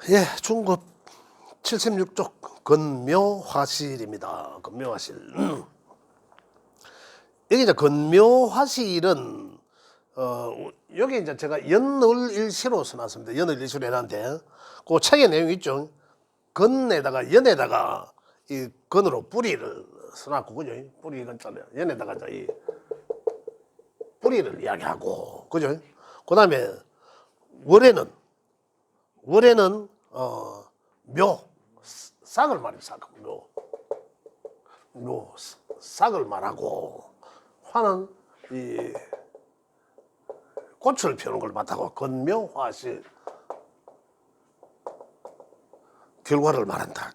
예, 중급 76쪽 건묘화실입니다. 건묘화실. 여기 이제 건묘화실은 여기 이제 제가 연을일시로 써놨습니다. 연을일시로 해놨는데 그 책의 내용이 있죠. 건에다가 연에다가 이 건으로 뿌리를 써놨고 그죠? 뿌리 건자를 연에다가 이 뿌리를 이야기하고 그죠? 그다음에 월에는 묘 싹을 말해요. 싹 묘 싹을 말하고 화는 이 꽃을 피우는 걸 말하고 건묘화실 결과를 말한다.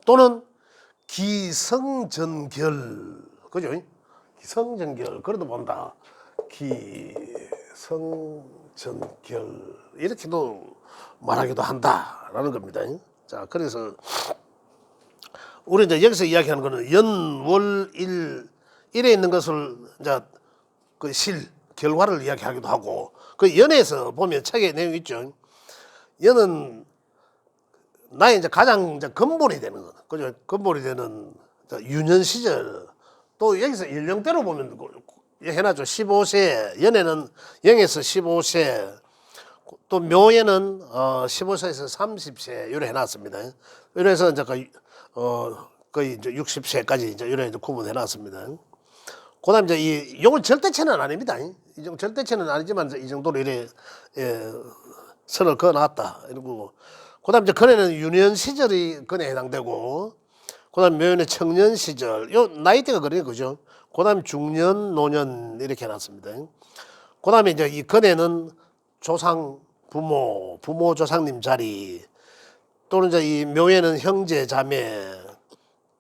또는 기성전결 그죠? 기성전결 그래도 본다. 기성전결 이렇게도 말하기도 한다라는 겁니다. 자, 그래서 우리 이제 여기서 이야기하는 거는 연월일 일에 있는 것을 이제 그 결과를 이야기하기도 하고 그 연에서 보면 책에 내용 있죠. 연은 나의 이제 가장 이제 근본이 되는 거, 그죠? 근본이 되는 유년 시절 또 여기서 연령대로 보면 해놨죠. 15세 연애는 0에서 15세 또 묘에는 15세에서 30세 이래 해놨습니다. 이래서 이제 거의 이제 60세까지 이제 이래 구분해놨습니다. 그다음 이제 이건 절대체는 아닙니다. 이 정도 절대체는 아니지만 이 정도로 이래 선을 그어놨다 이러고. 그다음 이제 건에는 유년 시절이 건에 해당되고, 그다음 묘에는 청년 시절, 요 나이대가 그래요, 그죠? 그다음 중년, 노년 이렇게 해놨습니다. 그다음에 이제 이 건에는 조상, 부모 조상님 자리, 또는 이제 이 묘에는 형제, 자매,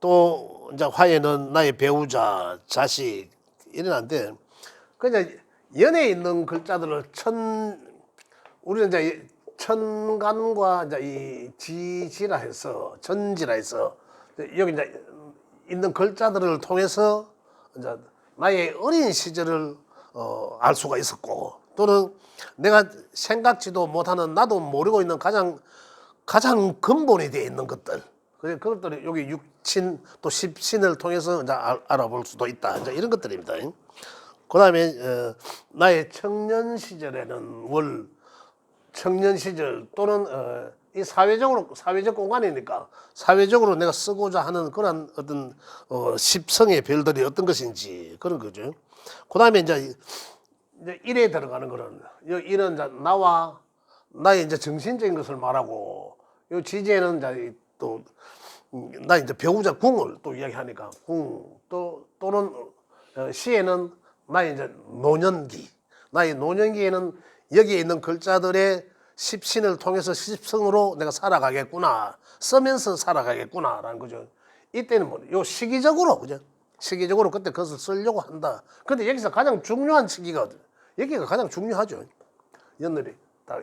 또 이제 화에는 나의 배우자, 자식 이래놨는데, 그 이제 연에 있는 글자들을 우리는 이제 천간과 이제 이 지지라 해서 천지라 해서 여기 이제 있는 글자들을 통해서 이제 나의 어린 시절을 알 수가 있었고, 또는 내가 생각지도 못하는 나도 모르고 있는 가장 근본이 되어 있는 것들, 그것들이 여기 육친 또 십신을 통해서 이제 알아볼 수도 있다. 이제 이런 것들입니다. 그다음에 나의 청년 시절에는 청년 시절 또는 이 사회적 공간이니까 사회적으로 내가 쓰고자 하는 그런 어떤 십성의 별들이 어떤 것인지 그런 거죠. 그다음에 이제 일에 들어가는 거는 일은 이제 나와 나의 이제 정신적인 것을 말하고, 요 지지에는 이제 또 나 이제 배우자 궁을 또 이야기하니까 또는 시에는 나의 이제 나의 노년기에는 여기에 있는 글자들의 십신을 통해서 십성으로 내가 살아가겠구나, 쓰면서 살아가겠구나라는 거죠. 이때는 요 시기적으로, 그죠? 시기적으로 그때 그것을 쓰려고 한다. 근데 여기서 가장 중요한 시기가 여기가 가장 중요하죠. 연늘이 다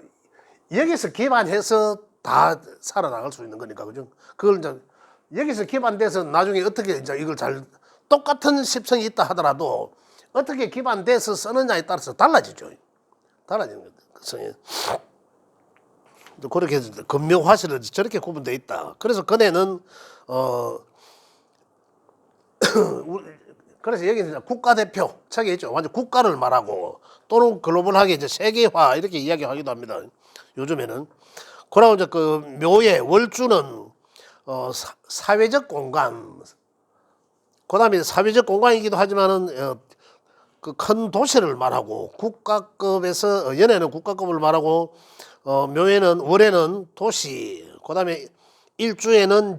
여기서 기반해서 다 살아나갈 수 있는 거니까, 그죠? 그걸 이제 여기서 기반돼서 나중에 어떻게 이제 이걸 똑같은 십성이 있다 하더라도 어떻게 기반돼서 쓰느냐에 따라서 달라지죠. 달라지는 거죠. 그래서 그렇게 건묘화실은 저렇게 구분되어 있다. 그래서 건에는 그래서 여기는 국가대표 책에 있죠. 완전 국가를 말하고, 또는 글로벌하게 이제 세계화 이렇게 이야기하기도 합니다. 요즘에는. 그러고 이제 그 묘의 월주는 사회적 공간, 그다음에 사회적 공간이기도 하지만은 그 큰 도시를 말하고, 국가급에서 연에는 국가급을 말하고, 묘에는 월에는 도시, 그다음에 일주에는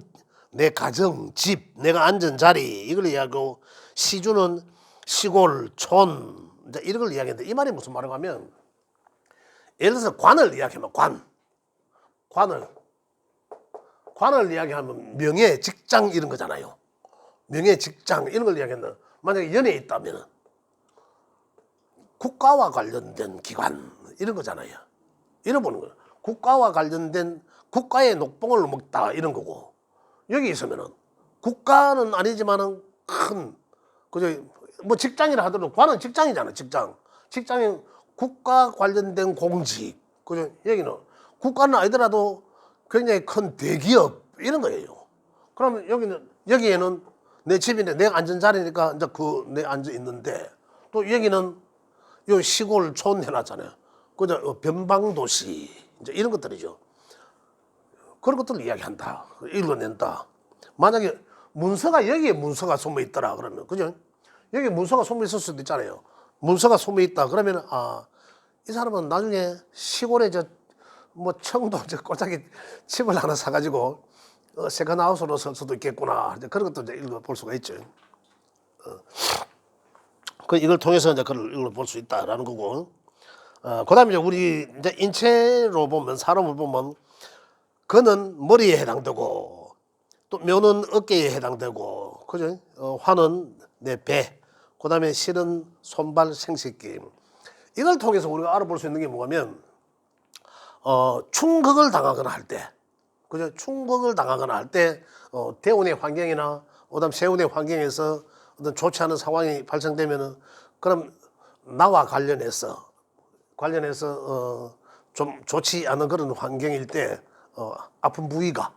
내 가정, 집, 내가 앉은 자리 이걸 이야기하고, 시주는 시골, 촌 이런 걸 이야기하는데, 이 말이 무슨 말인가 하면, 예를 들어서 관을 이야기하면 관을 이야기하면 명예, 직장 이런 거잖아요. 명예, 직장 이런 걸 이야기한다. 만약에 연에 있다면 국가와 관련된 기관 이런 거잖아요. 잃어보는 거예요. 국가와 관련된 국가의 녹봉을 먹다 이런 거고, 여기 있으면은 국가는 아니지만은 큰 그저 뭐 직장이라 하더라도 관은 직장이잖아. 직장이 국가 관련된 공직, 그죠? 여기는 국가는 아니더라도 굉장히 큰 대기업 이런 거예요. 그러면 여기에는 내 집인데 내가 앉은 자리니까 이제 내 앉아 있는데 또 여기는 요 시골 촌 해놨잖아요. 그저 변방도시 이제 이런 것들이죠. 그런 것들을 이야기한다. 읽어낸다. 만약에 여기에 문서가 숨어 있더라 그러면 그죠? 여기 문서가 숨어 있을 수도 있잖아요. 문서가 숨어 있다 그러면 이 사람은 나중에 시골에 청도 꼬자기 집을 하나 사가지고 세컨하우스로 살 수도 있겠구나. 이제 그런 것도 이제 읽어볼 수가 있죠. 이걸 통해서 이제 그걸 읽어볼 수 있다라는 거고. 그다음에 이제 우리 이제 인체로 보면 사람을 보면 그는 머리에 해당되고 또 묘는 어깨에 해당되고 그죠? 화는 내 배. 그다음에 실은 손발 생식기. 이걸 통해서 우리가 알아볼 수 있는 게 뭐냐면 충격을 당하거나 할 때, 그죠? 충격을 당하거나 할 때 대운의 환경이나 그다음 세운의 환경에서 어떤 좋지 않은 상황이 발생되면은 그럼 나와 관련해서 좀 좋지 않은 그런 환경일 때 아픈 부위가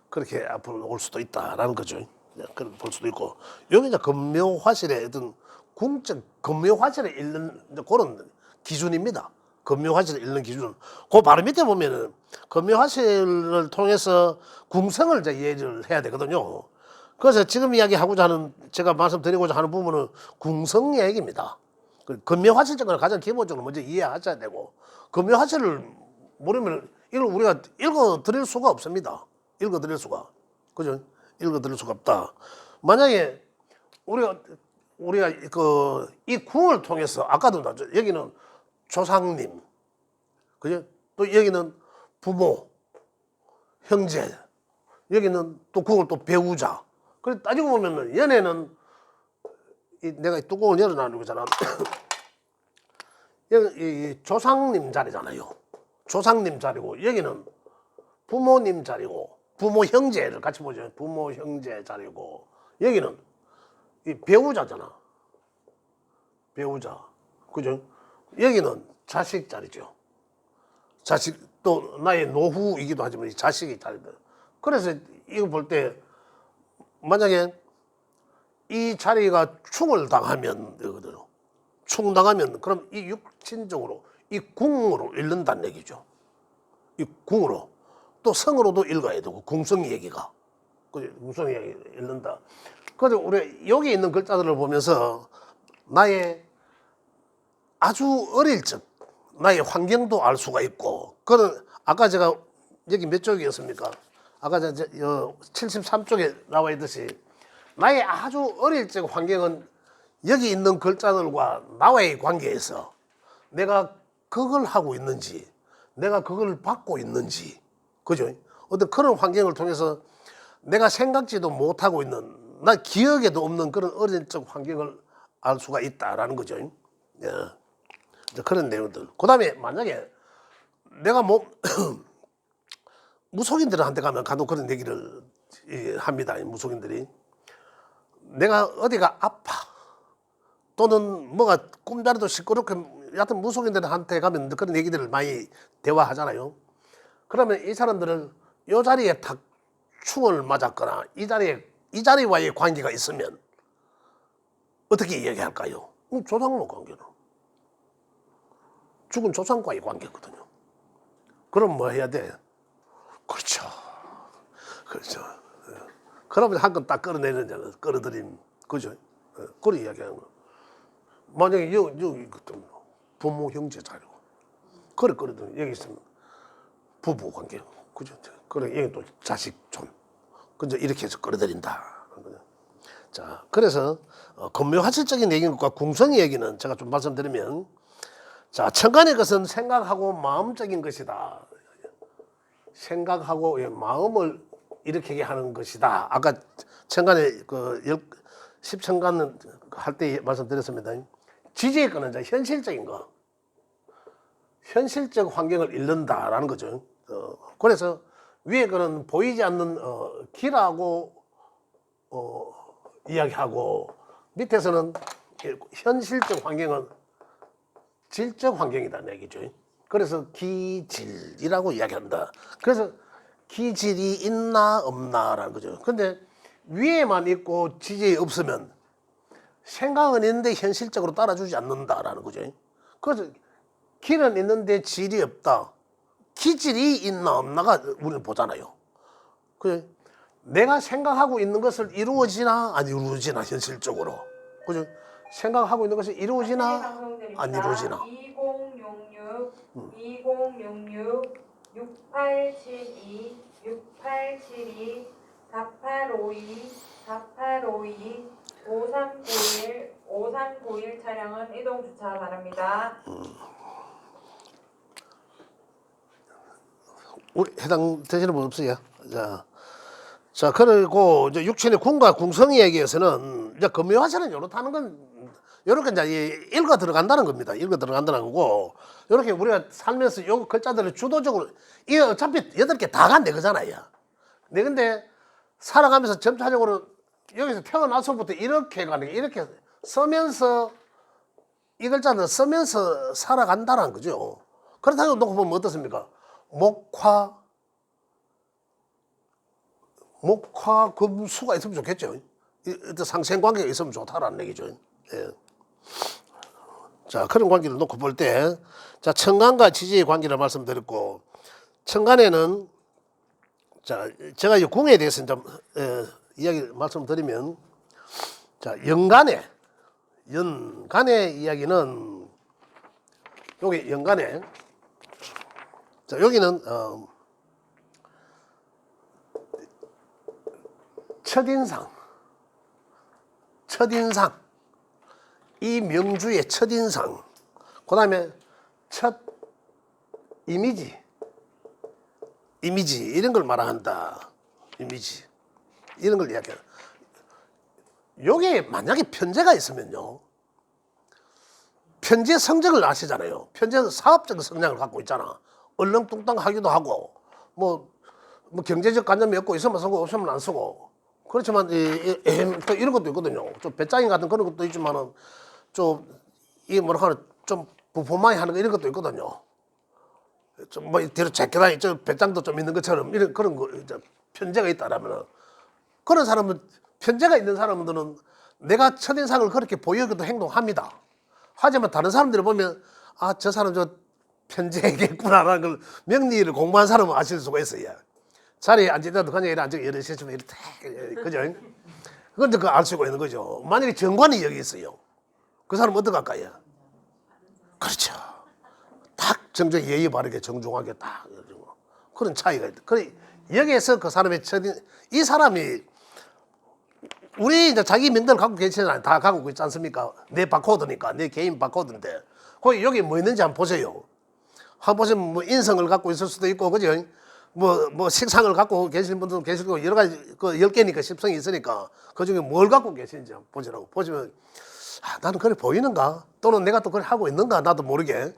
그렇게 올 수도 있다라는 거죠. 그런 볼 수도 있고 여기 이제 금묘화실의 어떤 궁적 금묘화실을 읽는 그런 기준입니다. 금묘화실을 읽는 기준. 그 바로 밑에 보면은 금묘화실을 통해서 궁성을 이제 이해를 해야 되거든요. 그래서 지금 이야기하고자 하는 제가 말씀드리고자 하는 부분은 궁성 얘기입니다. 금묘화실적으로 가장 기본적으로 먼저 이해하셔야 되고 금묘화실을 모르면 이걸 우리가 읽어 드릴 수가 없습니다. 읽어 드릴 수가. 그죠? 읽어 드릴 수가 없다. 만약에 우리가 이 궁을 통해서 아까도 나죠. 여기는 조상님. 그죠? 또 여기는 부모, 형제. 여기는 또 궁을 또 배우자. 그래 따지고 보면은 연애는 내가 뚜껑을 열어놔는 거잖아. 여기 조상님 자리잖아요. 조상님 자리고 여기는 부모님 자리고 부모 형제를 같이 보죠. 부모 형제 자리고 여기는 이 배우자잖아. 배우자. 그죠? 여기는 자식 자리죠. 자식 또 나의 노후이기도 하지만 자식이 자리다. 그래서 이거 볼 때 만약에 이 자리가 충을 당하면 되거든요. 충당하면 그럼 이 육친적으로 이 궁으로 읽는다는 얘기죠. 이 궁으로 또 성으로도 읽어야 되고 궁성 얘기가 궁성 얘기 읽는다. 그래서 우리 여기 있는 글자들을 보면서 나의 아주 어릴 적 나의 환경도 알 수가 있고 그는 아까 제가 여기 몇 쪽이었습니까? 아까 저 73쪽에 나와 있듯이 나의 아주 어릴 적 환경은 여기 있는 글자들과 나와의 관계에서 내가 그걸 하고 있는지 내가 그걸 받고 있는지 그죠? 어떤 그런 환경을 통해서 내가 생각지도 못하고 있는 나 기억에도 없는 그런 어릴 적 환경을 알 수가 있다라는 거죠. 예. 그런 내용들. 그 다음에 만약에 내가 무속인들한테 가면 간혹 그런 얘기를 합니다. 무속인들이 내가 어디가 아파 또는 뭐가 꿈자리도 시끄럽게 여하튼 무속인들한테 가면 그런 얘기들을 많이 대화하잖아요. 그러면 이 사람들은 이 자리에 탁 충을 맞았거나 이 자리와의 관계가 있으면 어떻게 이야기할까요? 조상로 관계는 죽은 조상과의 관계거든요. 그럼 뭐 해야 돼? 그렇죠. 그러면 한 건 딱 끌어내는 끌어들임. 그죠? 그런 이야기하는 거. 만약에 여기 부모 형제 자리고 그래 끌어들임. 여기 있으면 부부 관계. 그죠? 그래 여기 또 자식 촌. 그죠? 이렇게 해서 끌어들인다. 자, 그래서 금묘화실적인 얘기과 궁성 얘기는 제가 좀 말씀드리면 자, 천간의 것은 생각하고 마음적인 것이다. 생각하고 마음을 일으키게 하는 것이다. 아까 천간의 십천간 할 때 말씀드렸습니다. 지지의 거는 이제 현실적인 거, 현실적 환경을 읽는다라는 거죠. 그래서 위에 거는 보이지 않는 길하고 이야기하고 밑에서는 현실적 환경은 질적 환경이라는 얘기죠. 그래서 기질이라고 이야기한다. 그래서 기질이 있나 없나라는 거죠. 근데 위에만 있고 지질이 없으면 생각은 있는데 현실적으로 따라주지 않는다라는 거죠. 그래서 길은 있는데 질이 없다. 기질이 있나 없나가 우리는 보잖아요. 그 내가 생각하고 있는 것을 이루어지나 안 이루어지나 현실적으로. 그죠? 생각하고 있는 것이 이루어지나 안 이루어지나. 6872 6872 4852 4852 5391 5391 차량은 이동 주차 바랍니다. 우리 해당되시는 분 없어요? 자, 그리고 이제 육신의 궁과 궁성 얘기에서는 이제 금요화처는 요렇다는 건 요렇게 이제 읽어 들어간다는 겁니다. 읽어 들어간다는 거고, 요렇게 우리가 살면서 요 글자들을 주도적으로 이게 어차피 8개 다 간대 그잖아요. 네, 근데 살아가면서 점차적으로 여기서 태어나서부터 이렇게 가는 게 이렇게 쓰면서 이 글자는 쓰면서 살아간다는 거죠. 그렇다고 놓고 보면 어떻습니까? 목화 금수가 있으면 좋겠죠. 상생관계가 있으면 좋다라는 얘기죠. 예. 자, 그런 관계를 놓고 볼 때, 자, 천간과 지지의 관계를 말씀드렸고, 천간에는, 자, 제가 이 궁에 대해서 좀 이야기 말씀드리면, 자, 연간의 이야기는 여기 연간에, 자, 여기는 첫인상, 이 명주의 첫인상, 그 다음에 첫 이미지 이런 걸 말한다. 이미지 이런 걸 이야기한다. 요게 만약에 편제가 있으면요, 편제 성적을 아시잖아요. 편제는 사업적 성향을 갖고 있잖아. 얼렁뚱땅하기도 하고 뭐 경제적 관념이 없고 있으면 쓰고 없으면 안 쓰고. 그렇지만 또 이런 것도 있거든요. 좀 배짱이 같은 그런 것도 있지만은 좀 이 뭐라 하나 좀 부포만이 하는 거 이런 것도 있거든요. 좀 뭐 뒤로 제껴다니 저 배짱도 좀 있는 것처럼 이런 그런 거 편제가 있다라면은, 그런 사람은, 편제가 있는 사람들은 내가 첫인상을 그렇게 보여도 행동합니다. 하지만 다른 사람들을 보면 아, 저 사람 저 편제겠구나라는 걸 명리를 공부한 사람은 아실 수가 있어요. 자리에 앉으다도 그냥 이래 앉아 이래 있으면 이렇게, 그죠? 그건 그 알 수가 있는 거죠. 만약에 정관이 여기 있어요. 그 사람은 어떡 할까요? 그렇죠. 딱 정정 예의 바르게 정중하게 딱 그런 차이가 있다. 그래 여기에서 그 사람의 이 사람이 우리 이제 자기 명단을 갖고 계시잖아요. 다 갖고 있지 않습니까? 내 바코드니까, 내 개인 바코드인데, 거기 여기 뭐 있는지 한번 보세요. 한번 보시면 뭐 인성을 갖고 있을 수도 있고, 그죠? 뭐 식상을 갖고 계시는 분들도 계시고, 여러 가지 그 10개니까 십성이 있으니까 그 중에 뭘 갖고 계시는지 한번 보시라고. 보시면 아, 나는 그래 보이는가? 또는 내가 또 그래 하고 있는가? 나도 모르게.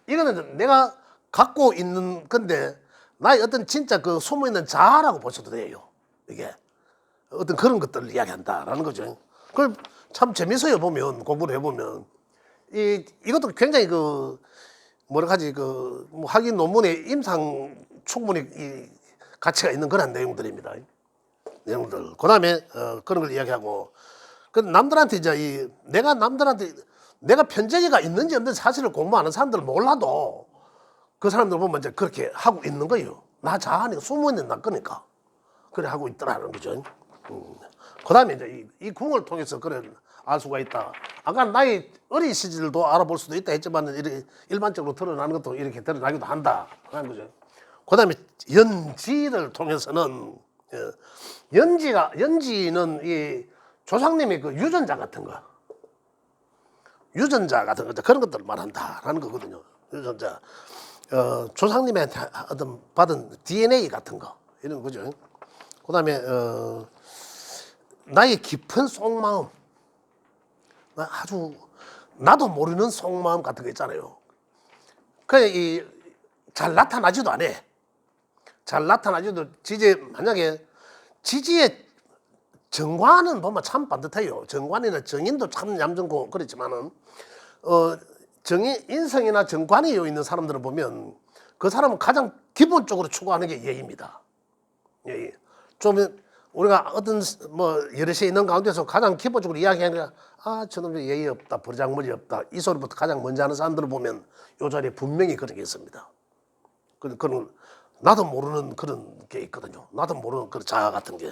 이거는 내가 갖고 있는 건데 나의 어떤 진짜 그 숨어 있는 자아라고 보셔도 돼요. 이게 어떤 그런 것들을 이야기한다라는 거죠. 그걸 참 재밌어요. 보면 공부를 해보면 이것도 굉장히 그 뭐라 하지 그 뭐 학위 논문의 임상 충분히 이 가치가 있는 그런 내용들입니다. 내용들. 그다음에 그런 걸 이야기하고, 그 남들한테 이제 내가 남들한테 내가 편제가 있는지 없는지 사실을 공부하는 사람들은 몰라도 그 사람들 보면 이제 그렇게 하고 있는 거예요. 나 자아니까 숨어 있는 나 거니까 그래 하고 있더라는 거죠. 그다음에 이제 이 궁을 통해서 그래 알 수가 있다. 아까 나의 어린 시절도 알아볼 수도 있다 했지만 이렇게 일반적으로 드러나는 것도 이렇게 드러나기도 한다 하는 거죠. 그다음에 연지를 통해서는 연지는 이 조상님의 그 유전자 같은 거, 그런 것들을 말한다라는 거거든요. 유전자, 조상님한테 어떤 받은 DNA 같은 거 이런 거죠. 그다음에 나의 깊은 속마음, 아주 나도 모르는 속마음 같은 거 있잖아요. 그게 잘 나타나지도 않아. 잘 나타나지도 만약에 지지의 정관은 보면 참 반듯해요. 정관이나 정인도 참 얌전고 그렇지만은 인성이나 정관이 있는 사람들을 보면 그 사람은 가장 기본적으로 추구하는 게 예의입니다. 예의. 좀 우리가 어떤 뭐 여럿이 있는 가운데서 가장 기본적으로 이야기하는 게 저놈이 예의 없다, 버장머리 없다 이 소리부터 가장 먼저 하는 사람들을 보면 이 자리에 분명히 그런 게 있습니다. 그런 나도 모르는 그런 게 있거든요. 나도 모르는 그런 자아 같은 게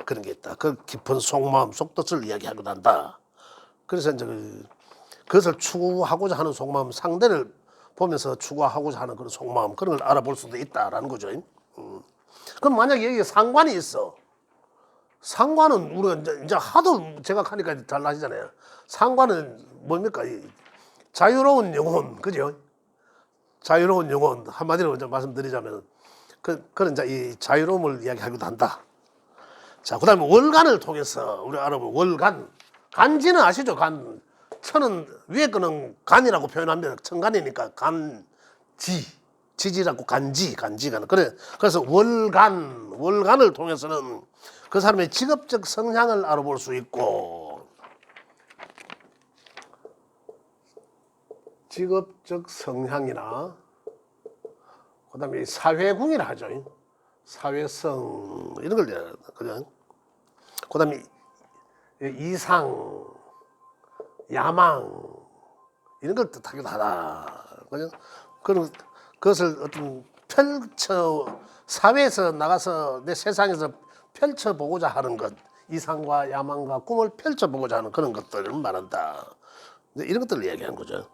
그런 게 있다. 그 깊은 속마음, 속뜻을 이야기하기도 한다. 그래서 이제 그것을 추구하고자 하는 속마음, 상대를 보면서 추구하고자 하는 그런 속마음 그런 걸 알아볼 수도 있다라는 거죠. 그럼 만약에 여기 상관이 있어. 상관은 우리가 이제 하도 제각하니까 잘 나시잖아요. 상관은 뭡니까? 자유로운 영혼, 그죠? 자유로운 영혼 한마디로 이제 말씀드리자면 그런 이제 이 자유로움을 이야기하기도 한다. 자, 그다음에 월간을 통해서 우리가 알아보면 월간, 간지는 아시죠? 간, 천은 위에 거는 간이라고 표현합니다. 천간이니까 간지, 지지라고 간지가 그래서 월간을 통해서는 그 사람의 직업적 성향을 알아볼 수 있고 직업적 성향이나 그다음에 사회궁이라 하죠. 사회성 이런 걸 그냥 그다음에 이상, 야망 이런 걸 뜻하기도 하다. 그냥 그런 그것을 어떤 사회에서 나가서 내 세상에서 펼쳐보고자 하는 것, 이상과 야망과 꿈을 펼쳐보고자 하는 그런 것들을 말한다. 이런 것들을 얘기하는 거죠.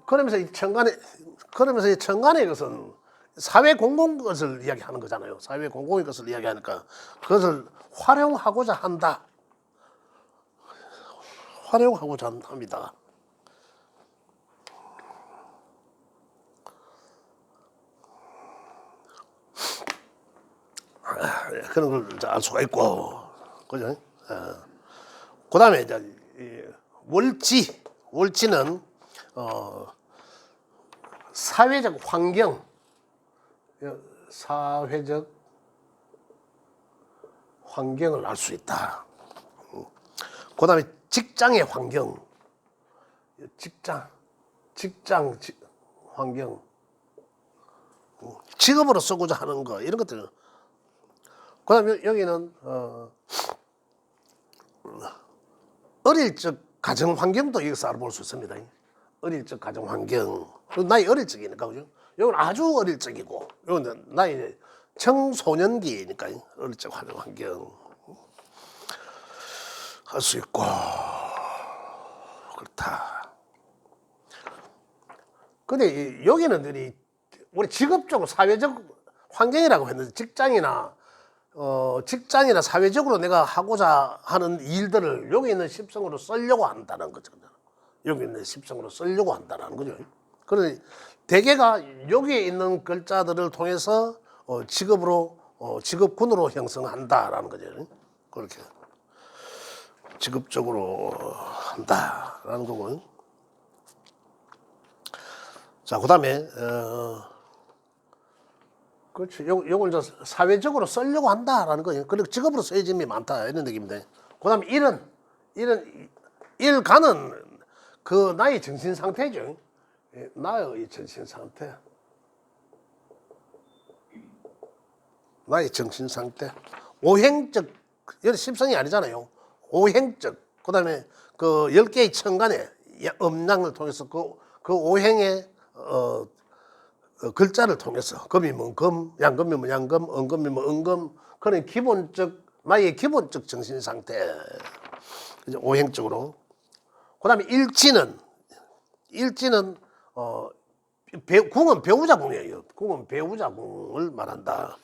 그러면서 이 천간의 것은 사회 공공 것을 이야기하는 거잖아요. 사회 공공의 것을 이야기하니까 그것을 활용하고자 한다. 활용하고자 합니다. 그런 걸 알 수가 있고, 그죠? 그 다음에 이제 월지는 사회적 환경, 사회적 환경을 알 수 있다. 그 다음에 직장의 환경, 직장 환경, 직업으로 쓰고자 하는 거 이런 것들. 그 다음에 여기는 어릴 적 가정 환경도 여기서 알아볼 수 있습니다. 어릴 적 가정 환경, 나이 어릴 적이니까 그죠? 이건 아주 어릴 적이고, 이건 나이 청소년기니까 어릴 적 가정 환경 할 수 있고 그렇다. 근데 여기는 우리 직업적으로 사회적 환경이라고 했는데 직장이나 사회적으로 내가 하고자 하는 일들을 여기 있는 십성으로 쓰려고 한다는 거죠. 여기 있는 십성으로 쓰려고 한다는 거죠. 그런데 대개가 여기에 있는 글자들을 통해서 직업군으로 형성한다라는 거죠. 그렇게 직업적으로 한다라는 거고. 자, 그다음에 그렇죠. 요걸 이제 사회적으로 쓰려고 한다라는 거예요. 그리고 직업으로 쓰여짐이 많다 이런 얘기입니다. 그다음에 일간은 그 나의 정신 상태죠. 나의 정신 상태. 나의 정신 상태. 오행적, 이건 십성이 아니잖아요. 오행적. 그다음에 그 10개의 천간에 음양을 통해서 그 오행의 글자를 통해서 금이면 금, 양금이면 양금, 은금이면 은금 그런 나의 기본적 정신 상태 오행적으로. 그다음에 일지는 궁은 배우자 궁이에요. 궁은 배우자 궁을 말한다.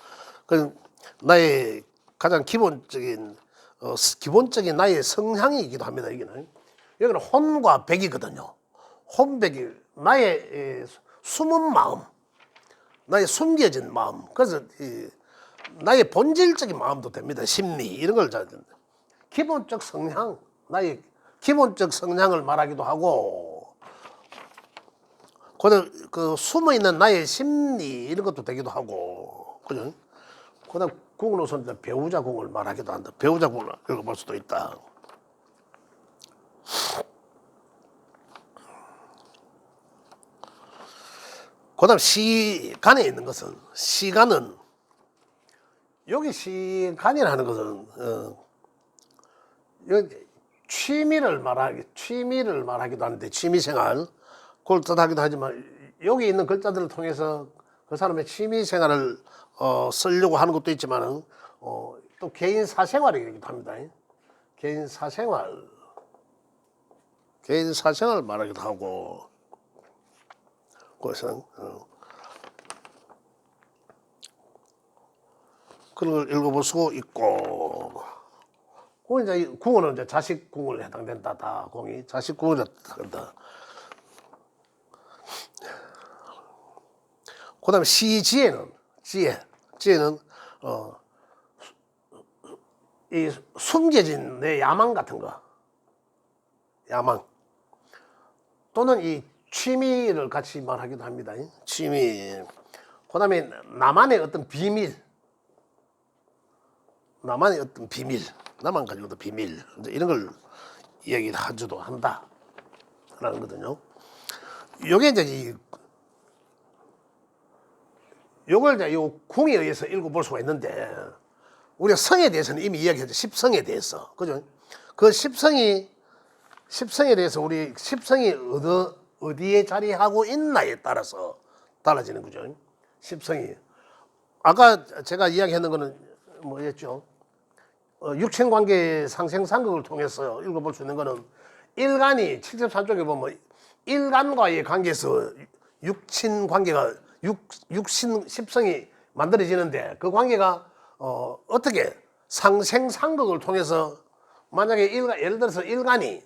그 나의 가장 기본적인 나의 성향이기도 합니다. 여기는 혼과 백이거든요. 혼백이 나의 숨은 마음, 나의 숨겨진 마음. 그래서 나의 본질적인 마음도 됩니다. 심리 이런 걸 기본적 성향, 나의 기본적 성향을 말하기도 하고, 그 숨어 있는 나의 심리 이런 것도 되기도 하고, 그죠? 그다음 궁으로서는 배우자 궁을 말하기도 한다. 배우자 궁을 읽어볼 수도 있다. 그다음 시간에 있는 것은 시간은 여기 시간이라는 것은 여기 취미를 말하기도 하는데 취미생활 그걸 뜻하기도 하지만 여기 있는 글자들을 통해서 그 사람의 취미생활을 쓰려고 하는 것도 있지만은 또 개인 사생활이기도 합니다. 개인 사생활 말하기도 하고 그래서 그런 걸 읽어볼 수 있고 그 이제 궁어는 이제 자식 궁을 해당된다. 다 공이 자식 궁을 해당된다. 그다음에 시지에는 지혜는 이 숨겨진 내 야망 같은 거, 야망 또는 이 취미를 같이 말하기도 합니다. 취미. 그다음에 나만의 어떤 비밀, 나만의 어떤 비밀, 나만 가지고도 비밀 이제 이런 걸 얘기하지도 한다라는 거거든요. 요게 이제 요걸 이제 요 궁에 의해서 읽어볼 수가 있는데 우리가 성에 대해서는 이미 이야기했죠. 십성에 대해서 그죠? 그 십성에 대해서 우리 십성이 어디에 자리하고 있나에 따라서 달라지는 거죠. 십성이 아까 제가 이야기했는 거는 뭐였죠? 육친관계 상생상극을 통해서 읽어볼 수 있는 거는 일간이 73쪽에 보면 일간과의 관계에서 육친관계가 육신 십성이 만들어지는데 그 관계가 어떻게 상생상극을 통해서 만약에 예를 들어서 일간이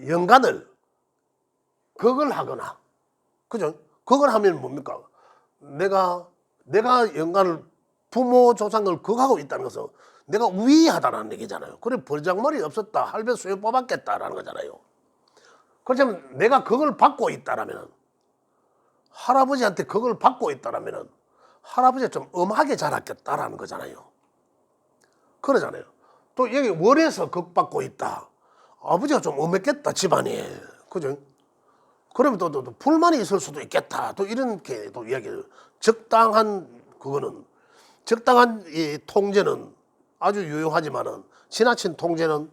연간을 극을 하거나 그죠? 극을 하면 뭡니까? 내가 연간을 부모 조상을 극하고 있다는 것은 내가 우위하다는 얘기잖아요. 그래 벌장머리 없었다 할배 수여 뽑았겠다라는 거잖아요. 그렇다면 내가 그걸 받고 있다라면 할아버지한테 그걸 받고 있다라면 할아버지가 좀 엄하게 자랐겠다라는 거잖아요. 그러잖아요. 또 여기 월에서 극 받고 있다. 아버지가 좀 엄했겠다 집안이. 그죠? 그러면 또 불만이 있을 수도 있겠다. 또 이렇게 또 이야기를 적당한 그거는 적당한 이 통제는 아주 유용하지만은 지나친 통제는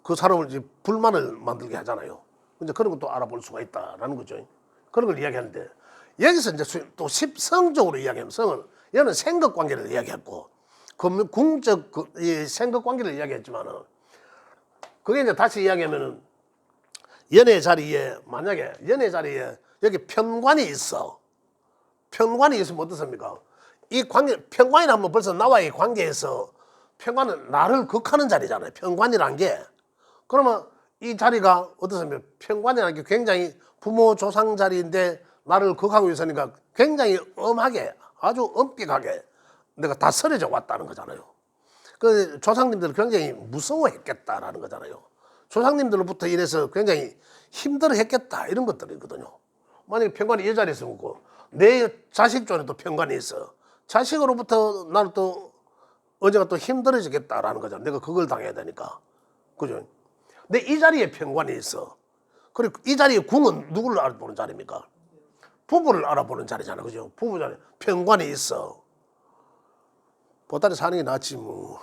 그 사람을 이제 불만을 만들게 하잖아요. 근데 그런 것도 알아볼 수가 있다라는 거죠. 그런 걸 이야기하는데 여기서 이제 또 십성적으로 이야기하면 성은 얘는 생각 관계를 이야기했고 궁적 이 생각 관계를 이야기했지만은 그게 이제 다시 이야기하면은 연애 자리에 만약에 연애 자리에 여기 편관이 있어. 편관이 있으면 어떻습니까? 이 관계 편관이라면 뭐 벌써 나와의 관계에서 편관은 나를 극하는 자리잖아요. 편관이란 게 그러면 이 자리가 어떻습니까? 편관이라는 게 굉장히 부모 조상 자리인데 나를 극하고 있으니까 굉장히 엄하게 아주 엄격하게 내가 다 서려져 왔다는 거잖아요. 그 조상님들은 굉장히 무서워했겠다라는 거잖아요. 조상님들로부터 인해서 굉장히 힘들어했겠다 이런 것들이거든요. 만약에 편관이 이 자리에 있으면 내 자식 쪽에 또 편관이 있어. 자식으로부터 나는 또 언제가 또 힘들어지겠다라는 거잖아. 내가 그걸 당해야 되니까. 그죠? 근데 이 자리에 편관이 있어. 그리고 이 자리에 궁은 누구를 알아보는 자리입니까? 부부를 알아보는 자리잖아. 그죠? 부부 자리. 편관이 있어. 보따리 사는 게 낫지 뭐.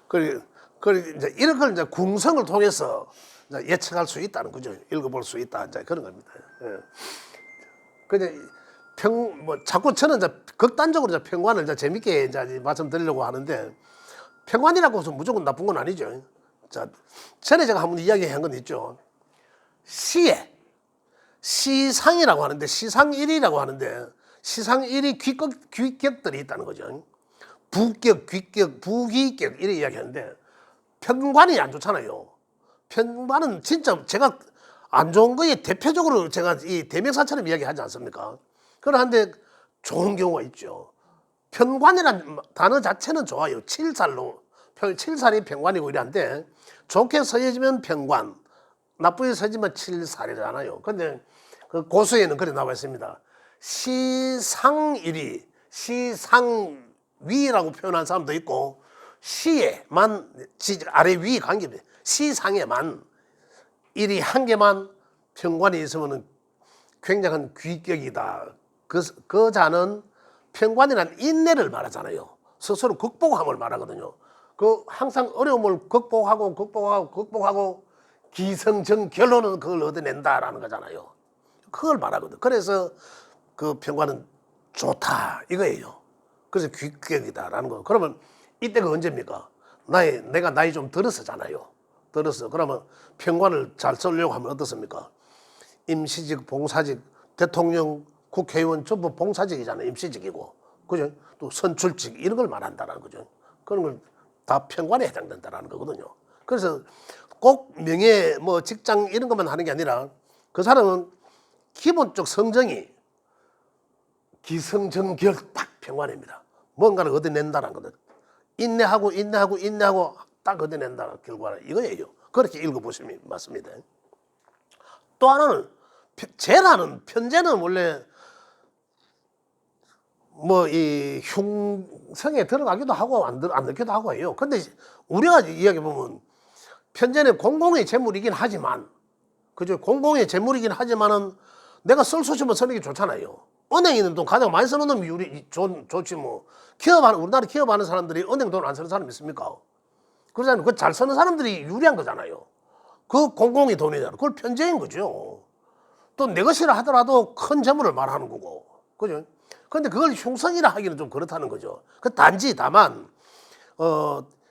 그리고 이제 이런 걸 이제 궁성을 통해서 이제 예측할 수 있다는 거죠. 읽어볼 수 있다. 이제 그런 겁니다. 예. 근데 자꾸 저는 이제 극단적으로 이제 평관을 이제 재밌게 이제 말씀드리려고 하는데 평관이라고 해서 무조건 나쁜 건 아니죠. 자, 전에 제가 한번 이야기한 건 있죠. 시에 시상이라고 하는데 시상일이라고 하는데 시상일이 귀격들이 있다는 거죠. 부격, 귀격, 부귀격 이렇게 이야기하는데 편관이 안 좋잖아요. 편관은 진짜 제가 안 좋은 거에 대표적으로 제가 이 대명사처럼 이야기하지 않습니까? 그런데 좋은 경우가 있죠. 편관이라는 단어 자체는 좋아요. 칠살이 편관이고 이런데 좋게 써지면 편관, 나쁘게 써지면 칠살이잖아요. 근데 그 고수에는 그래 나와 있습니다. 시상일이 시상위라고 표현한 사람도 있고 시에만 아래 위 관계입니다. 시상에만 일이 한 개만 편관이 있으면 굉장한 귀격이다. 그 자는 평관이란 인내를 말하잖아요. 스스로 극복함을 말하거든요. 그 항상 어려움을 극복하고 기성정 결론은 그걸 얻어낸다라는 거잖아요. 그걸 말하거든. 그래서 그 평관은 좋다 이거예요. 그래서 귀격이다라는 거. 그러면 이때가 언제입니까? 내가 나이 좀 들었었잖아요. 들었어. 그러면 평관을 잘 쓰려고 하면 어떻습니까? 임시직, 봉사직, 대통령, 국회의원 전부 봉사직이잖아요. 임시직이고, 그죠? 또 선출직 이런 걸 말한다는 거죠. 그런 걸 다 평관에 해당된다는 거거든요. 그래서 꼭 명예, 뭐 직장 이런 것만 하는 게 아니라 그 사람은 기본적 성정이 기성정결 딱 평관입니다. 뭔가를 얻어낸다는 거든. 인내하고 딱 얻어낸다 결과는 이거예요. 그렇게 읽어보시면 맞습니다. 또 하나는 편제는 원래 뭐 이 흉성에 들어가기도 하고 안 넣기도 하고 해요. 근데 우리가 이야기 보면 편제는 공공의 재물이긴 하지만, 그죠? 공공의 재물이긴 하지만은 내가 쓸 수 있으면 쓰는 게 좋잖아요. 은행에 있는 돈 가장 많이 쓰는 놈이 좋지 뭐. 우리나라 기업하는 사람들이 은행 돈 안 쓰는 사람 있습니까? 그러잖아요. 그 잘 쓰는 사람들이 유리한 거잖아요. 그 공공의 돈이잖아요. 그걸 편제인 거죠. 또 내 것이라 하더라도 큰 재물을 말하는 거고, 그죠? 근데 그걸 흉성이라 하기는 좀 그렇다는 거죠. 단지 다만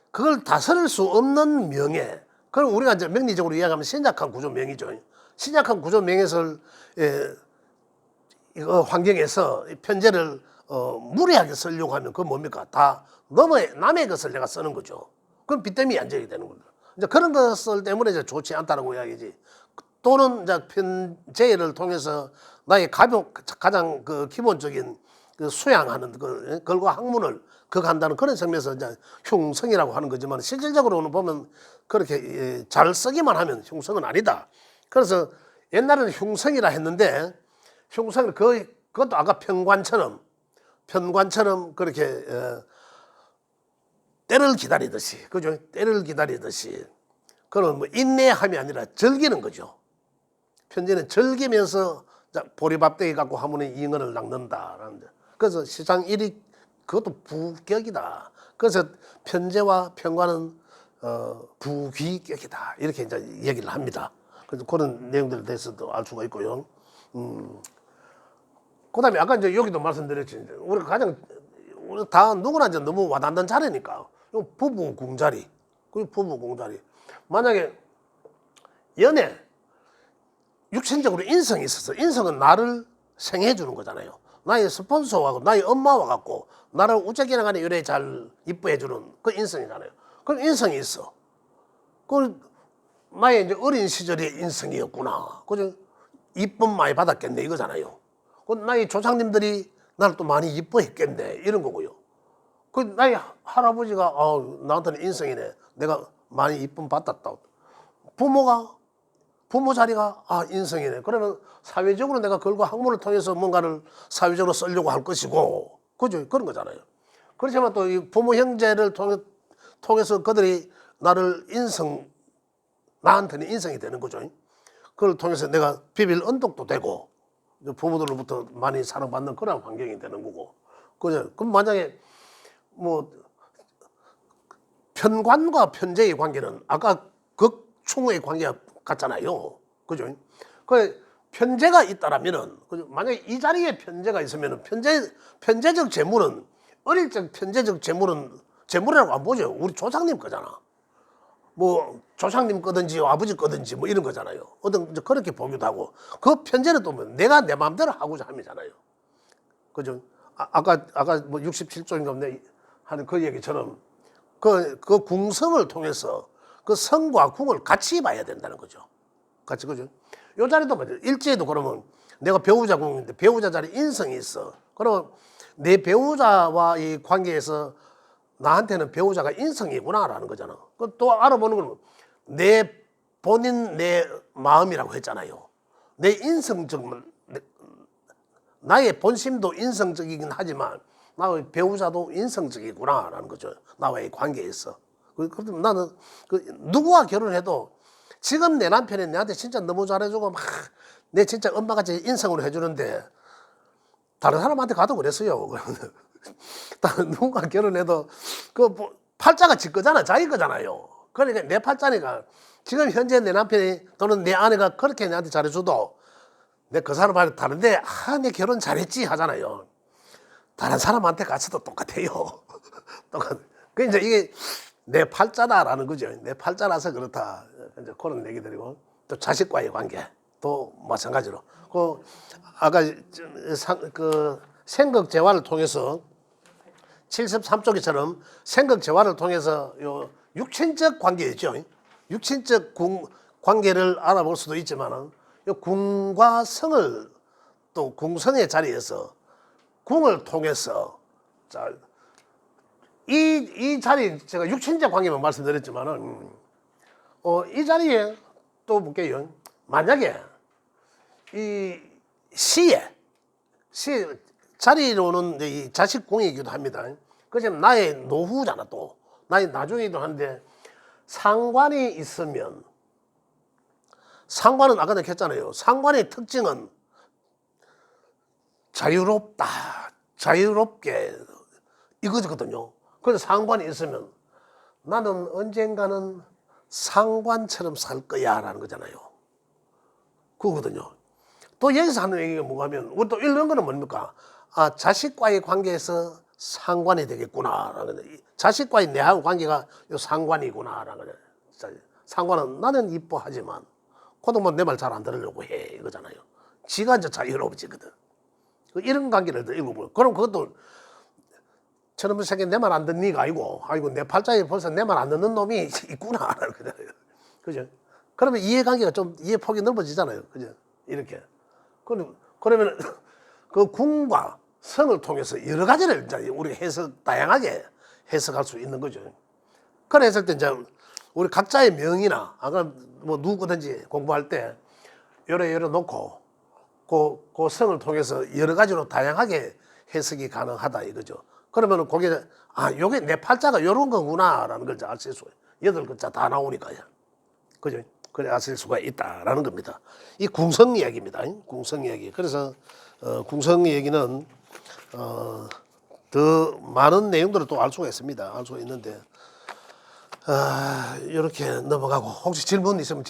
그걸 다스릴 수 없는 명예. 그걸 우리가 이제 명리적으로 이야기하면 신약한 구조명이죠. 신약한 구조명예설 이거 환경에서 편제를 무리하게 쓰려고 하면 그건 뭡니까? 다 남의 것을 내가 쓰는 거죠. 그럼 빚더미에 앉아야 되는 거죠. 이제 그런 것을 때문에 이제 좋지 않다는 이야기지. 또는 이제 편제를 통해서 나의 가장 그 기본적인 그 수양하는 걸과 학문을 한다는 그런 측면에서 이제 흉성이라고 하는 거지만 실질적으로는 보면 그렇게 잘 쓰기만 하면 흉성은 아니다. 그래서 옛날에는 흉성이라 했는데 흉성은 그것도 아까 편관처럼 그렇게 때를 기다리듯이, 그죠? 때를 기다리듯이 그런 뭐 인내함이 아니라 즐기는 거죠. 편제는 즐기면서 보리밥대기 갖고 하면은 잉어를 낚는다라는. 그래서 시장 일이 그것도 부격이다. 그래서 편제와 평관은 부귀격이다. 이렇게 이제 얘기를 합니다. 그래서 그런 내용들에 대해서도 알 수가 있고요. 그다음에 아까 이제 여기도 말씀드렸지. 우리 다 누구나 이제 너무 와닿는 자리니까 부부 공자리. 그 부부 공자리. 만약에 연애 육신적으로 인성이 있어서 인성은 나를 생해 주는 거잖아요. 나의 스폰서하고 나의 엄마와 같고 나를 우째기나 간에 이래 잘 이뻐해 주는 그 인성이잖아요. 그럼 인성이 있어. 그 나의 이제 어린 시절의 인성이었구나. 그죠? 이쁨 많이 받았겠네 이거잖아요. 그 나의 조상님들이 나를 또 많이 이뻐했겠네 이런 거고요. 그 나의 할아버지가 나한테는 인성이네. 내가 많이 이쁨 받았다. 부모 자리가 인성이네. 그러면 사회적으로 내가 그걸과 학문을 통해서 뭔가를 사회적으로 쓰려고 할 것이고, 그죠? 그런 거잖아요. 그렇지만 또 이 부모 형제를 통해서 그들이 나한테는 인성이 되는 거죠. 그걸 통해서 내가 비빌 언덕도 되고, 부모들로부터 많이 사랑받는 그런 환경이 되는 거고, 그죠? 그럼 만약에 뭐 편관과 편제의 관계는 아까 극충의 관계가 같잖아요. 그죠? 그 편제가 있다라면은, 만약에 이 자리에 편제가 있으면은 편제적 재물은 어릴 적 편제적 재물이라고 안 보죠. 우리 조상님 거잖아. 뭐 조상님 거든지 아버지 거든지 뭐 이런 거잖아요. 어떤 그렇게 보기도 하고 그 편제는 또 뭐 내가 내 마음대로 하고자 함이잖아요. 그죠? 아까 뭐 67조인가 하는 그 얘기처럼 그 궁성을 통해서 그 성과 궁을 같이 봐야 된다는 거죠. 같이, 그죠? 요 자리도 맞아요. 일지에도 그러면 내가 배우자 궁인데 배우자 자리 인성이 있어. 그러면 내 배우자와 이 관계에서 나한테는 배우자가 인성이구나라는 거잖아. 또 알아보는 건 내 마음이라고 했잖아요. 나의 본심도 인성적이긴 하지만 나의 배우자도 인성적이구나라는 거죠. 나와의 관계에서. 그럼 나는 누구와 결혼해도 지금 내 남편이 내한테 진짜 너무 잘해주고 막 내 진짜 엄마같이 인성으로 해주는데 다른 사람한테 가도 그랬어요. 다른 누군가 결혼해도 그 팔자가 지 거잖아, 자기 거잖아요. 그러니까 내 팔자니까 지금 현재 내 남편이 또는 내 아내가 그렇게 내한테 잘해줘도 내 그 사람한테 다른데 내 결혼 잘했지 하잖아요. 다른 사람한테 가서도 똑같아요. 똑같. 그 이제 이게 내 팔자다라는 거죠. 내 팔자라서 그렇다. 이제 그런 얘기들이고 또 자식과의 관계 또 마찬가지로. 그 아까 그 생극 재화를 통해서 73쪽에처럼 생극 재화를 통해서 요 육친적 관계였죠. 육친적 관계를 알아볼 수도 있지만은 요 궁과 성을 또 궁성의 자리에서 궁을 통해서 자, 이 자리 제가 육친적 관계만 말씀드렸지만은 이 자리에 또 볼게요. 만약에 이 시 자리로는 이제 이 자식궁이기도 합니다. 그지만 나의 노후잖아 또 나의 나중이기도 한데 상관이 있으면 상관은 아까 내가 했잖아요. 상관의 특징은 자유롭다, 자유롭게 이거거든요. 그래서 상관이 있으면 나는 언젠가는 상관처럼 살 거야라는 거잖아요. 그거거든요. 또 여기서 하는 얘기가 뭐가 하면 우리 또 이런 거는 뭡니까? 자식과의 관계에서 상관이 되겠구나라는 거죠. 자식과의 내하고 관계가 요 상관이구나라는 거죠. 상관은 나는 이뻐하지만 그동안 내 말 잘 안 들으려고 해 이거잖아요. 지가 이제 자유로워지거든. 이런 관계를 읽어보고 그럼 그것도 저놈의 새끼 내 말 안 듣는 니가 아이고 내 팔자에 벌써 내 말 안 듣는 놈이 있구나라는 거잖아요. 그죠? 그러면 이해관계가 좀 이해폭이 넓어지잖아요. 그죠? 이렇게. 그러면 그 궁과 성을 통해서 여러 가지를 이제 우리가 다양하게 해석할 수 있는 거죠. 그래 했을 때 이제 우리 각자의 명이나 아까 뭐 누구든지 공부할 때 요래 놓고 그 성을 통해서 여러 가지로 다양하게 해석이 가능하다 이거죠. 그러면 거기에 요게 내 팔자가 요런 거구나라는 걸 알 수 있어요. 8글자 다 나오니까요. 그죠? 그래 아실 수가 있다라는 겁니다. 이 궁성 이야기입니다. 궁성 이야기. 그래서 궁성 얘기는 더 많은 내용들을 또 알 수가 있습니다. 알 수가 있는데 이렇게 넘어가고 혹시 질문 있으면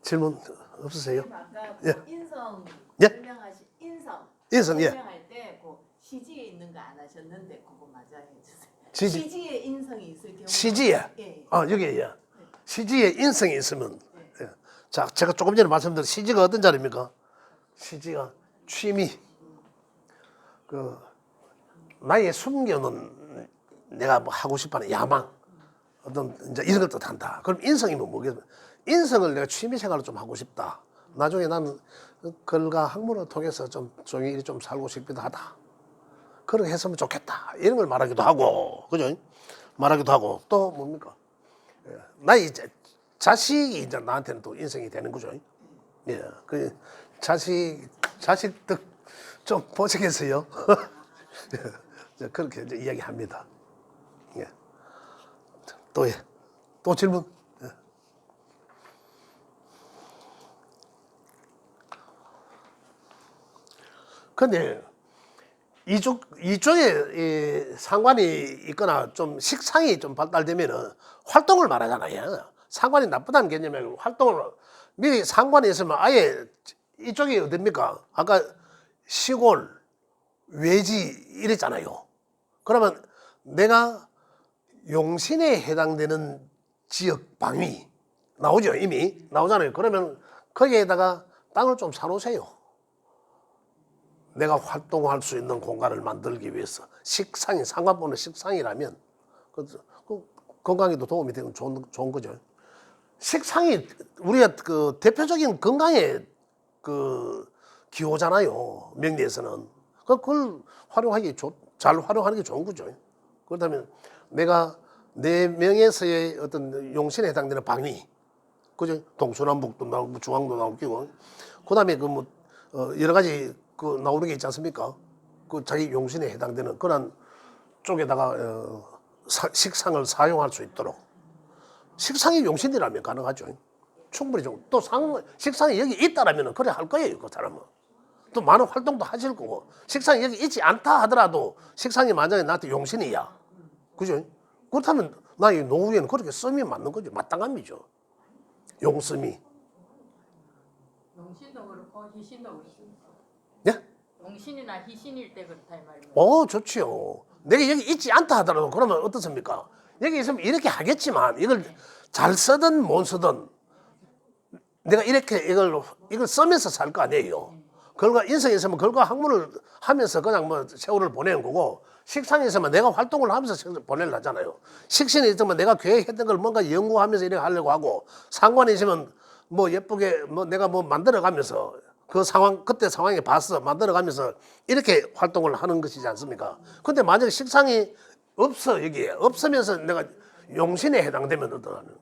질문 없으세요? 아까 예. 인성 예? 설명하신 인성 예. 설명할 때그 시지에 있는 거 안 하셨는데 그거 맞아 해주세요. 시지. 시지에 인성이 있을 경우 시지에 예. 여기에 시지에 인성이 있으면 자 제가 조금 전에 말씀드린 시지가 어떤 자리입니까? 시지가 취미 그 나의 숨겨놓은 내가 뭐 하고 싶어하는 야망 어떤 이제 이런 걸 뜻한다. 그럼 인성이면 뭐겠어요? 인성을 내가 취미 생활을 좀 하고 싶다. 나중에 나는 글과 학문을 통해서 좀 조용히 좀 살고 싶기도 하다. 그렇게 했으면 좋겠다. 이런 걸 말하기도 하고, 그죠? 말하기도 하고 또 뭡니까? 나의 이제 자식이 이제 나한테는 또 인성이 되는 거죠. 예, 그 자식들 좀 보시겠어요? 예, 그렇게 이제 이야기합니다. 예. 또 질문? 예. 근데 이쪽에 상관이 있거나 좀 식상이 좀 발달되면은 활동을 말하잖아요. 상관이 나쁘다는 개념이 아니고 활동을 미리 상관이 있으면 아예 이쪽이 어딥니까? 아까 시골, 외지 이랬잖아요. 그러면 내가 용신에 해당되는 지역 방위 나오죠. 이미 나오잖아요. 그러면 거기에다가 땅을 좀 사놓으세요. 내가 활동할 수 있는 공간을 만들기 위해서 식상이 상관보는 식상이라면 건강에도 도움이 되는 좋은 거죠. 식상이 우리가 그 대표적인 건강의 그 기호잖아요. 명리에서는 그걸 잘 활용하는 게 좋은 거죠. 그렇다면 내가 내 명에서의 어떤 용신에 해당되는 방위, 그죠? 동서남북도 나오고 중앙도 나오고, 그다음에 그 뭐 여러 가지 그 나오는 게 있지 않습니까? 그 자기 용신에 해당되는 그런 쪽에다가 식상을 사용할 수 있도록 식상이 용신이라면 가능하죠. 충분히 좀 또 식상이 여기 있다라면 그래 할 거예요. 그 사람은 또 많은 활동도 하실 거고 식상이 여기 있지 않다 하더라도 식상이 만약에 나한테 용신이야, 그죠? 그렇다면 나의 노후에는 그렇게 썸이 맞는 거죠. 마땅함이죠. 용썸이. 용신도 그렇고 희신도 그렇습니다. 예? 용신이나 희신일 때 그렇다 이 말입니다. 좋지요. 내가 여기 있지 않다 하더라도 그러면 어떻습니까? 여기 있으면 이렇게 하겠지만 이걸 잘 쓰든 못 쓰든 내가 이렇게 이걸 쓰면서 살 거 아니에요. 결과 인생에 있으면 결과 학문을 하면서 그냥 뭐 세월을 보내는 거고 식상에 있으면 내가 활동을 하면서 보내려 하잖아요. 식신에 있으면 내가 계획했던 걸 뭔가 연구하면서 이렇게 하려고 하고 상관에 있으면 뭐 예쁘게 뭐 내가 뭐 만들어가면서 그 상황 그때 상황에 봐서 만들어가면서 이렇게 활동을 하는 것이지 않습니까? 근데 만약에 식상이 없어 여기에 없으면서 내가 용신에 해당되면 어떠하는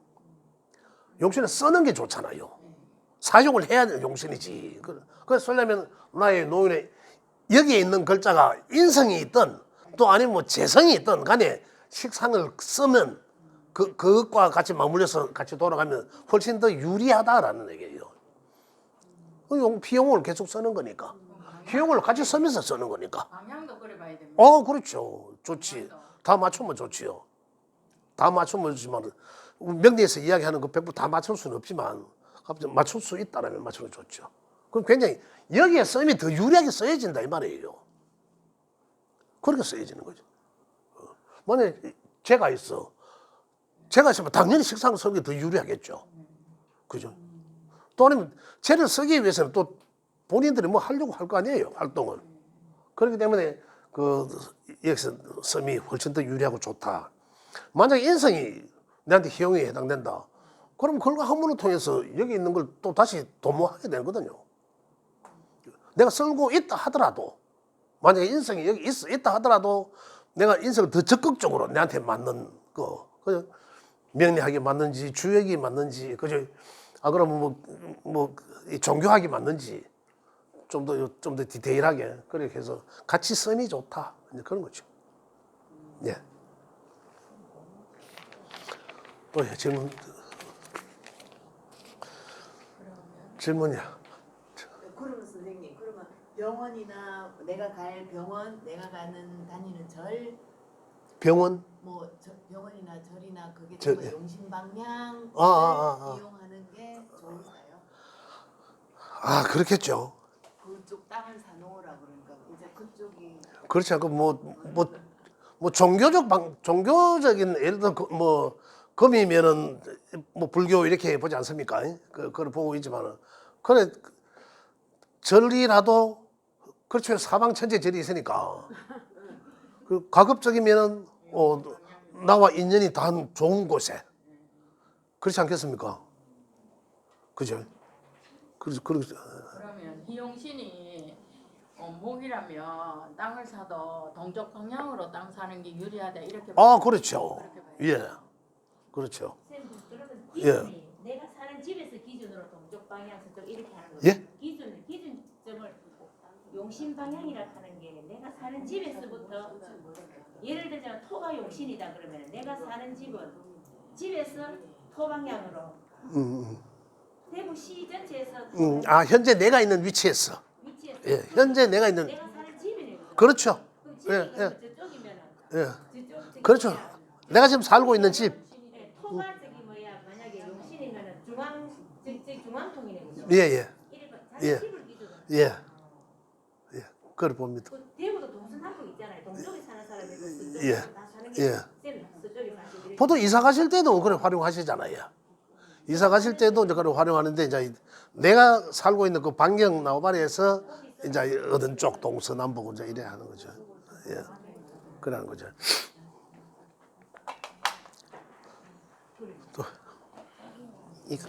용신을 쓰는 게 좋잖아요. 사용을 해야 되는 용신이지. 그래서 쓰려면 나의 노인에 여기에 있는 글자가 인성이 있든 또 아니면 뭐 재성이 있든 간에 식상을 쓰면 그것과 같이 맞물려서 같이 돌아가면 훨씬 더 유리하다라는 얘기예요. 비용을 계속 쓰는 거니까. 비용을 같이 쓰면서 쓰는 거니까. 방향도 그래 봐야 됩니다. 그렇죠. 좋지. 다 맞추면 좋지요. 다 맞추면 좋지만 명리에서 이야기하는 거 100% 다 맞출 수는 없지만 맞출 수 있다라면 맞추면 좋죠. 그럼 굉장히 여기에 쓰면 더 유리하게 써야진다 이 말이에요. 그렇게 써야지는 거죠. 만약에 제가 있으면 당연히 식상을 쓰는 게 더 유리하겠죠. 그죠? 또 아니면 쟤를 쓰기 위해서는 또 본인들이 뭐 하려고 할 거 아니에요, 활동을. 그렇기 때문에 여기서 썸이 훨씬 더 유리하고 좋다. 만약에 인성이 내한테 희용에 해당된다. 그럼 결과 학문을 통해서 여기 있는 걸 또 다시 도모하게 되거든요. 내가 쓰고 있다 하더라도 만약에 인성이 여기 있다 하더라도 내가 인성을 더 적극적으로 내한테 맞는 그죠? 명리학이 맞는지 주역이 맞는지 그죠? 그러면 뭐 종교학이 맞는지 좀 더 디테일하게 그렇게 해서 같이 썸이 좋다 이제 그런 거죠. 예. 또 질문이야. 그러면 선생님, 그러면 병원이나 내가 갈 병원, 내가 다니는 절, 병원. 뭐 병원이나 절이나 그게 절, 뭐 예. 용신 방향 아. 이용하는 게 좋을까요? 그렇겠죠. 그쪽 땅을 사놓으라 그러니까 이제 그쪽이 그렇지 않고 뭐 종교적인 예를 들어 뭐 금이면은 뭐 불교 이렇게 보지 않습니까? 그걸 보고 있지만은 그래 절이라도 그렇죠. 사방천재 절이 있으니까 그 가급적이면은 나와 인연이 단 좋은 곳에 그렇지 않겠습니까? 그죠? 그러면 희용신이 목이라면 땅을 사도 동쪽 방향으로 땅 사는 게 유리하다 이렇게 그렇죠. 그렇게 봐요. 예, 그렇죠. 쌤, 그러면 예. 기준이 내가 사는 집에서 기준으로 동쪽 방향 서쪽 이렇게 하는 거죠. 예? 기준점을 용신 방향이라 하는 게 내가 사는 집에서부터 예를 들자면 토가 용신이다 그러면 내가 사는 집은 집에서 토 방향으로 대구시 전체에서 현재 내가 있는 위치에서 위치에서 예, 현재 내가 있는 내가 사는 집이네. 그렇죠. 집이 예, 저쪽이면은 예, 그렇죠. 내가 지금 살고 있는 집. 토가 저기 만약에 용신이면은 중앙통이네 그죠? 예. 자기 예. 집을 기준으로. 예. 그걸 봅니다. 대구도 동서남북 있잖아요. 동쪽에 사는 사람이 서쪽에 예. 다 사는 게 예. 쌤 서쪽에 사시고 보통 이사 가실 때도 그걸 활용하시잖아요. 이사 가실 때도 이제 그걸 활용하는데 이제 내가 살고 있는 그 반경 나우바리에서 이제 어떤 쪽 동서남북 이제 이래 하는 거죠. 예. 그러는 거죠. 또 이거